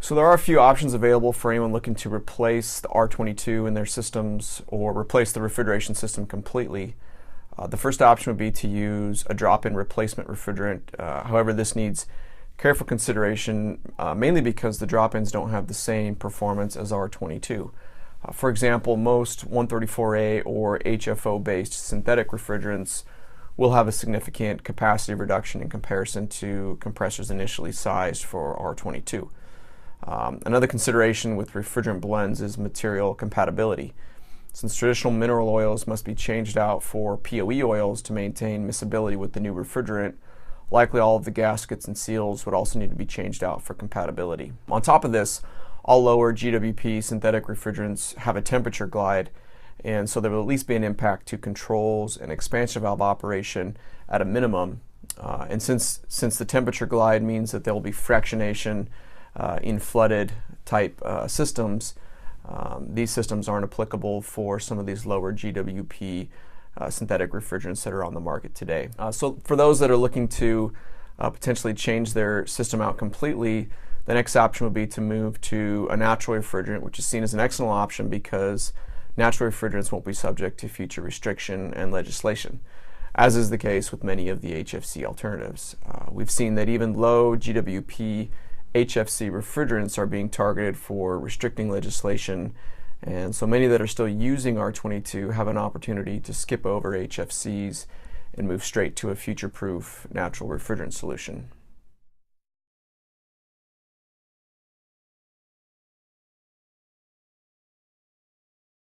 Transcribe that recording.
So there are a few options available for anyone looking to replace the R22 in their systems or replace the refrigeration system completely. The first option would be to use a drop-in replacement refrigerant. However, this needs careful consideration, mainly because the drop-ins don't have the same performance as R22. For example, most 134A or HFO-based synthetic refrigerants will have a significant capacity reduction in comparison to compressors initially sized for R22. Another consideration with refrigerant blends is material compatibility. Since traditional mineral oils must be changed out for POE oils to maintain miscibility with the new refrigerant, likely all of the gaskets and seals would also need to be changed out for compatibility. On top of this, all lower GWP synthetic refrigerants have a temperature glide, and so there will at least be an impact to controls and expansion valve operation at a minimum. And since the temperature glide means that there will be fractionation in flooded type systems, these systems aren't applicable for some of these lower GWP synthetic refrigerants that are on the market today. So for those that are looking to potentially change their system out completely, the next option would be to move to a natural refrigerant, which is seen as an excellent option because natural refrigerants won't be subject to future restriction and legislation, as is the case with many of the HFC alternatives. We've seen that even low GWP HFC refrigerants are being targeted for restricting legislation, and so many that are still using R22 have an opportunity to skip over HFCs and move straight to a future-proof natural refrigerant solution.